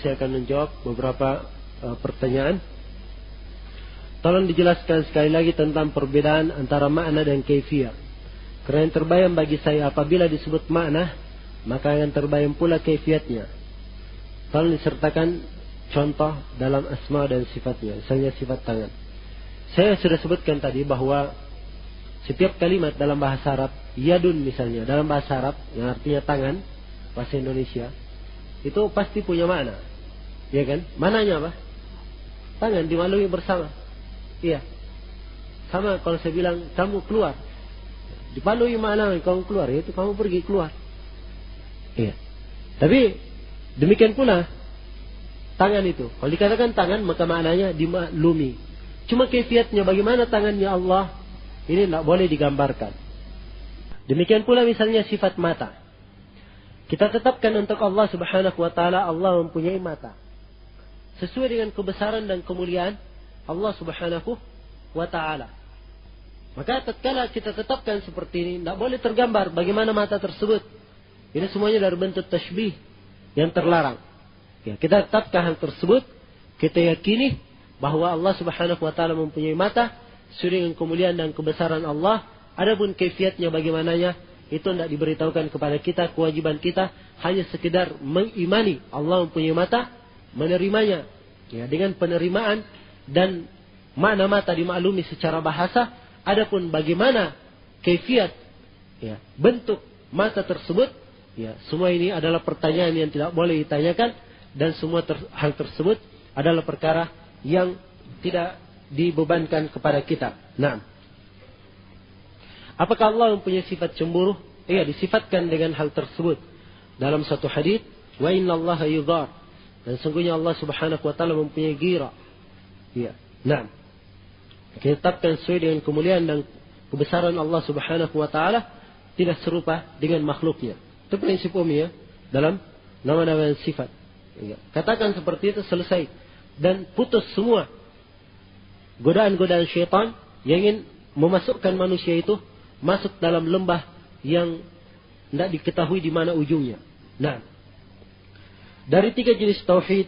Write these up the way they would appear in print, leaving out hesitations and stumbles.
saya akan menjawab beberapa pertanyaan. Tolong dijelaskan sekali lagi tentang perbedaan antara makna dan kaifiyah. Karena yang terbayang bagi saya apabila disebut makna, maka yang terbayang pula kaifiyatnya. Tolong disertakan contoh dalam asma dan sifatnya, misalnya sifat tangan. Saya sudah sebutkan tadi bahwa setiap kalimat dalam bahasa Arab, yadun misalnya, dalam bahasa Arab yang artinya tangan, bahasa Indonesia, itu pasti punya makna. Ya kan? Mananya apa? Tangan dimaklumi bersama. Iya. Sama kalau saya bilang kamu keluar, dimaklumi makna kamu keluar, yaitu kamu pergi keluar. Iya. Tapi demikian pula tangan itu. Kalau dikatakan tangan, maka maknanya dimaklumi. Cuma kaifiatnya bagaimana tangannya Allah, ini tidak boleh digambarkan. Demikian pula misalnya sifat mata. Kita tetapkan untuk Allah Subhanahu wa taala, Allah mempunyai mata. Sesuai dengan kebesaran dan kemuliaan Allah Subhanahu wa taala. Maka tatkala kita tetapkan seperti ini, tidak boleh tergambar bagaimana mata tersebut. Ini semuanya dari bentuk tashbih yang terlarang. Ya, kita tetapkan hal tersebut, kita yakini bahwa Allah Subhanahu wa taala mempunyai mata sesuai dengan kemuliaan dan kebesaran Allah. Adapun kaifiatnya bagaimananya, itu tidak diberitahukan kepada kita. Kewajiban kita hanya sekedar mengimani Allah mempunyai mata, menerimanya ya, dengan penerimaan dan makna mata dimaklumi secara bahasa. Adapun bagaimana kaifiat ya, bentuk mata tersebut, ya, semua ini adalah pertanyaan yang tidak boleh ditanyakan, dan semua hal tersebut adalah perkara yang tidak dibebankan kepada kita. Nah, apakah Allah mempunyai sifat cemburu? Iya, disifatkan dengan hal tersebut dalam satu hadis, wa innallaha yughar, dan sungguhnya Allah Subhanahu wa taala mempunyai ghira. Iya. Nah, kita tetapkan sesuai dengan kemuliaan dan kebesaran Allah Subhanahu wa taala, tidak serupa dengan makhluknya. Itu prinsip umum ya dalam nama-nama dan sifat. Ya. Katakan seperti itu, selesai, dan putus semua godaan-godaan syaitan yang ingin memasukkan manusia itu masuk dalam lembah yang tidak diketahui di mana ujungnya. Nah, dari 3 jenis tauhid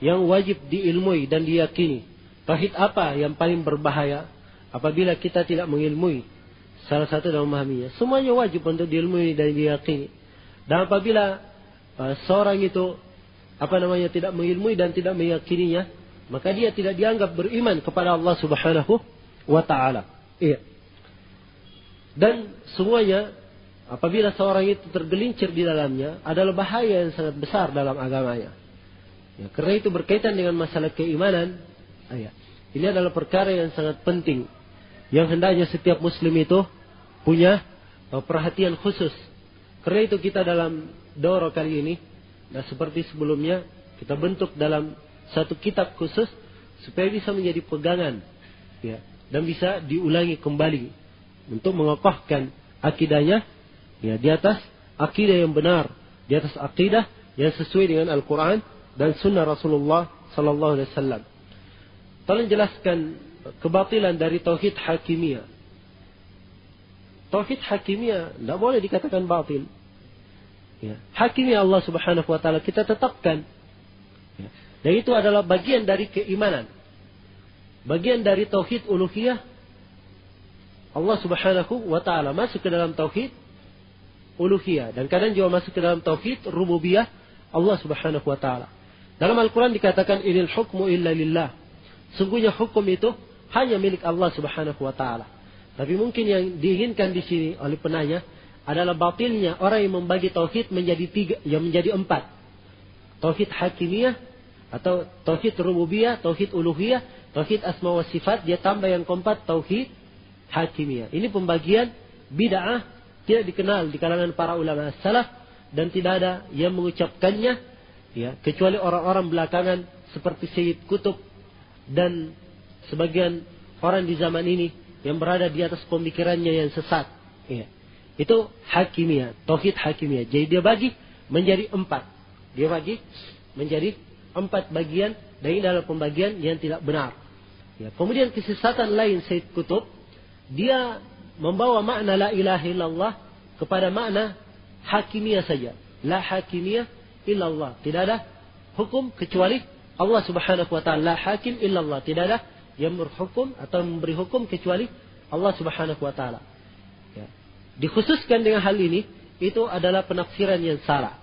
yang wajib diilmui dan diyakini, tauhid apa yang paling berbahaya apabila kita tidak mengilmui salah satu dan memahaminya? Semuanya wajib untuk diilmui dan diyakini. Dan apabila seorang itu tidak mengilmui dan tidak meyakininya, maka dia tidak dianggap beriman kepada Allah Subhanahu wa taala. Iya. Dan semuanya apabila seorang itu tergelincir di dalamnya adalah bahaya yang sangat besar dalam agamanya. Ya, karena itu berkaitan dengan masalah keimanan. Ya, ini adalah perkara yang sangat penting, yang hendaknya setiap muslim itu punya perhatian khusus. Karena itu kita dalam daurah kali ini, nah seperti sebelumnya, kita bentuk dalam satu kitab khusus supaya bisa menjadi pegangan, ya, dan bisa diulangi kembali untuk mengokohkan akidahnya, ya, di atas akidah yang benar, di atas akidah yang sesuai dengan Al-Quran dan Sunnah Rasulullah Sallallahu Alaihi Wasallam. Tolong jelaskan kebatilan dari tauhid hakimiyah. Tauhid hakimiyah tidak boleh dikatakan batil. Ya. Hakimiyah Allah Subhanahu wa taala kita tetapkan. Ya. Dan itu adalah bagian dari keimanan. Bagian dari tauhid uluhiyah. Allah Subhanahu wa taala masuk ke dalam tauhid uluhiyah, dan kadang juga masuk ke dalam tauhid rububiyah Allah Subhanahu wa taala. Dalam Al-Quran dikatakan inil hukmu illa lillah. Sungguhnya hukum itu hanya milik Allah Subhanahu wa taala. Tapi mungkin yang diinginkan di sini oleh penanya adalah batilnya orang yang membagi tauhid menjadi 3, yang menjadi 4. Tauhid hakimiyah atau tauhid rububiyah, tauhid uluhiyah, tauhid asma wa sifat, dia tambah yang keempat tauhid hakimiyah. Ini pembagian bid'ah, tidak dikenal di kalangan para ulama salaf, dan tidak ada yang mengucapkannya, ya, kecuali orang-orang belakangan seperti Sayyid Qutb dan sebagian orang di zaman ini yang berada di atas pemikirannya yang sesat. Ya. Itu hakimiyah, tauhid hakimiyah. Jadi dia bagi menjadi 4. Dia bagi menjadi 4 bagian, dan ini adalah pembagian yang tidak benar. Ya. Kemudian kesesatan lain Sayyid Qutb, dia membawa makna la ilaha illallah kepada makna hakimiyah saja. La hakimiyah illallah. Tidak ada hukum kecuali Allah Subhanahu wa taala. La hakim illallah. Tidak ada yang berhukum atau memberi hukum kecuali Allah Subhanahu wa taala. Ya. Dikhususkan dengan hal ini, itu adalah penafsiran yang salah.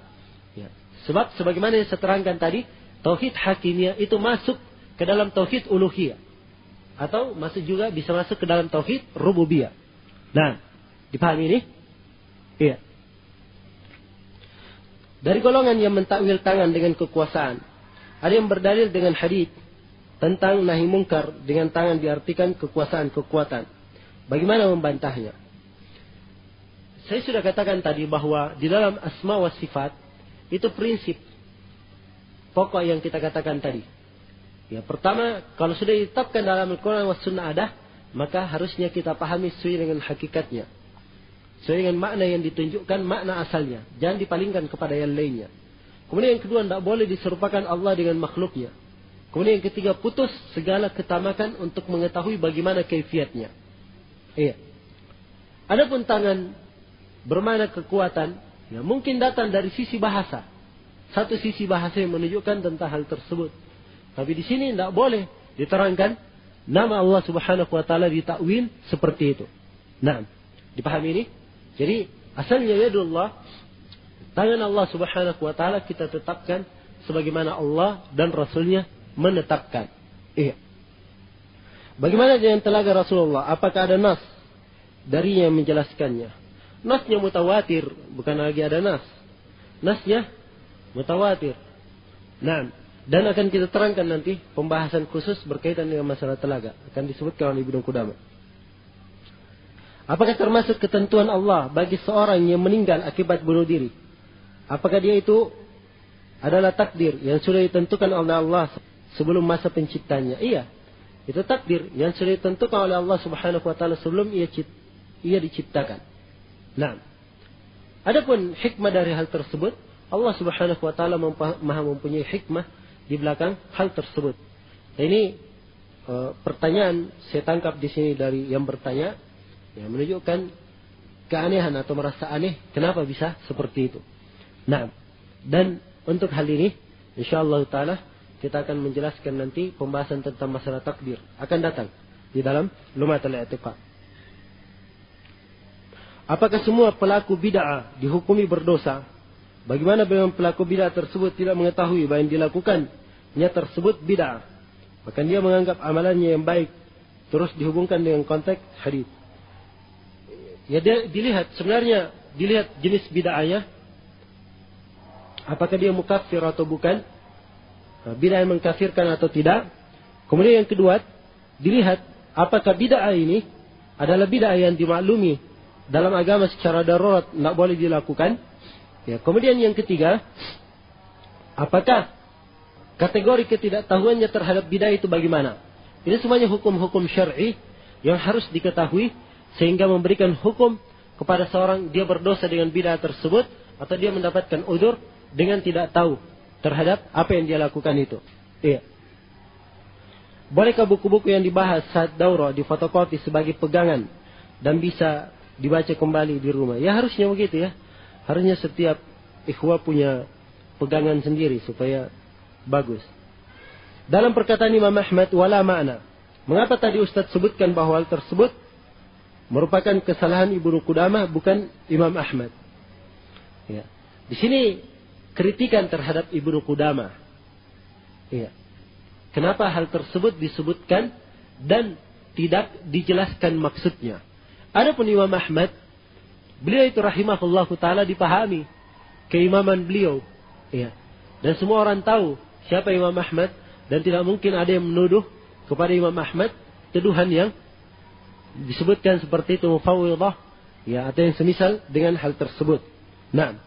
Ya. Sebab sebagaimana yang saya terangkan tadi, tauhid hakimiyah itu masuk ke dalam tauhid uluhiyah. Atau masuk juga bisa masuk ke dalam tauhid rububiyah. Nah, dipahami ini? Iya. Dari golongan yang mentakwil tangan dengan kekuasaan, ada yang berdalil dengan hadis tentang nahi mungkar dengan tangan diartikan kekuasaan, kekuatan. Bagaimana membantahnya? Saya sudah katakan tadi bahwa di dalam asma wa sifat itu prinsip pokok yang kita katakan tadi. Ya, pertama, kalau sudah ditetapkan dalam Al-Quran wa Sunnah ada, maka harusnya kita pahami sesuai dengan hakikatnya. Sesuai dengan makna yang ditunjukkan, makna asalnya. Jangan dipalingkan kepada yang lainnya. Kemudian yang kedua, tidak boleh diserupakan Allah dengan makhluknya. Kemudian yang ketiga, putus segala ketamakan untuk mengetahui bagaimana kaifiatnya. Iya. Adapun tangan bermakna kekuatan, ya, mungkin datang dari sisi bahasa. Satu sisi bahasa yang menunjukkan tentang hal tersebut. Tapi di sini tidak boleh diterangkan nama Allah Subhanahu wa taala ditakwil seperti itu. Nah, dipahami ini? Jadi asalnya yadullah, tangan Allah Subhanahu wa taala kita tetapkan sebagaimana Allah dan Rasulnya menetapkan. Iya. Bagaimana dengan telaga Rasulullah? Apakah ada nas darinya yang menjelaskannya? Nasnya mutawatir, bukan lagi ada nas. Nasnya mutawatir. Nah, dan akan kita terangkan nanti pembahasan khusus berkaitan dengan masalah telaga. Akan disebutkan oleh Ibnu Qudamah. Apakah termasuk ketentuan Allah bagi seorang yang meninggal akibat bunuh diri? Apakah dia itu adalah takdir yang sudah ditentukan oleh Allah sebelum masa penciptanya? Iya. Itu takdir yang sudah ditentukan oleh Allah Subhanahu wa taala sebelum ia diciptakan. Nah, adapun hikmah dari hal tersebut, Allah Subhanahu wa taala maha mempunyai hikmah di belakang hal tersebut. Nah, ini pertanyaan saya tangkap di sini dari yang bertanya, yang menunjukkan keanehan atau merasa aneh kenapa bisa seperti itu. Nah, dan untuk hal ini insyaallah taala kita akan menjelaskan nanti pembahasan tentang masalah takdir akan datang di dalam Lumatul I'tiqad. Apakah semua pelaku bid'ah dihukumi berdosa? Bagaimana dengan pelaku bid'ah tersebut tidak mengetahui bahwa yang dilakukannya tersebut bid'ah, bahkan dia menganggap amalannya yang baik, terus dihubungkan dengan konteks hadis. Ya, dilihat jenis bid'ahnya, apakah dia mukafir atau bukan, bid'ah yang mengkafirkan atau tidak. Kemudian yang kedua, dilihat apakah bid'ah ini adalah bid'ah yang dimaklumi dalam agama secara darurat, tidak boleh dilakukan. Ya, kemudian yang ketiga, apakah kategori ketidaktahuannya terhadap bid'ah itu bagaimana? Ini semuanya hukum-hukum syar'i yang harus diketahui sehingga memberikan hukum kepada seorang dia berdosa dengan bid'ah tersebut atau dia mendapatkan udzur dengan tidak tahu terhadap apa yang dia lakukan itu. Iya. Bolehkah buku-buku yang dibahas saat daurah difotokopi sebagai pegangan dan bisa dibaca kembali di rumah? Ya, harusnya begitu ya. Harusnya setiap ikhwah punya pegangan sendiri supaya bagus. Dalam perkataan Imam Ahmad, wala ma'na. Mengapa tadi Ustaz sebutkan bahwa hal tersebut merupakan kesalahan Ibnu Qudamah, bukan Imam Ahmad? Ya. Di sini kritikan terhadap Ibnu Qudamah. Ya. Kenapa hal tersebut disebutkan dan tidak dijelaskan maksudnya? Adapun Imam Ahmad, beliau itu rahimahullahu ta'ala dipahami keimaman beliau. Ya. Dan semua orang tahu siapa Imam Ahmad. Dan tidak mungkin ada yang menuduh kepada Imam Ahmad tuduhan yang disebutkan seperti itu mufawwidah. Ya, atau yang semisal dengan hal tersebut. Nah,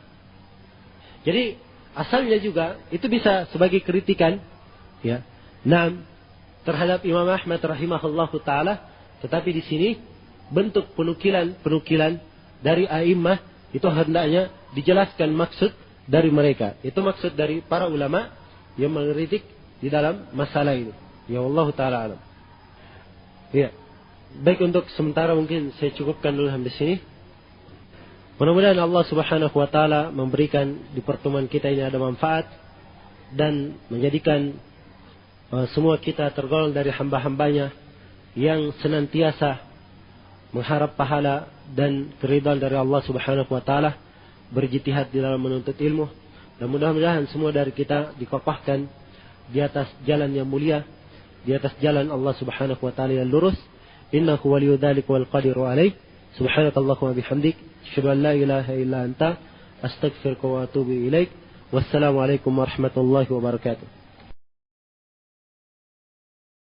jadi asalnya juga itu bisa sebagai kritikan. Ya. Nah, terhadap Imam Ahmad rahimahullahu ta'ala. Tetapi di sini bentuk penukilan dari a'immah itu hendaknya dijelaskan maksud dari mereka. Itu maksud dari para ulama yang mengkritik di dalam masalah ini. Ya Allah Ta'ala alam. Ya. Baik, untuk sementara mungkin saya cukupkan dulu sampai sini. Mudah-mudahan Allah Subhanahu wa Ta'ala memberikan di pertemuan kita ini ada manfaat dan menjadikan semua kita tergolong dari hamba-hambanya yang senantiasa mengharap pahala dan keridhaan dari Allah Subhanahu wa taala, berjihad di dalam menuntut ilmu. Dan mudah-mudahan semua dari kita dikokohkan di atas jalan yang mulia, di atas jalan Allah Subhanahu wa taala yang lurus. Innahu waliyyu dzalika wal qadiru alaih. Subhanakallahumma bihamdik, asyhadu an la ilaha illa anta, astaghfiruka wa atubu ilaik. Wassalamualaikum warahmatullahi wabarakatuh.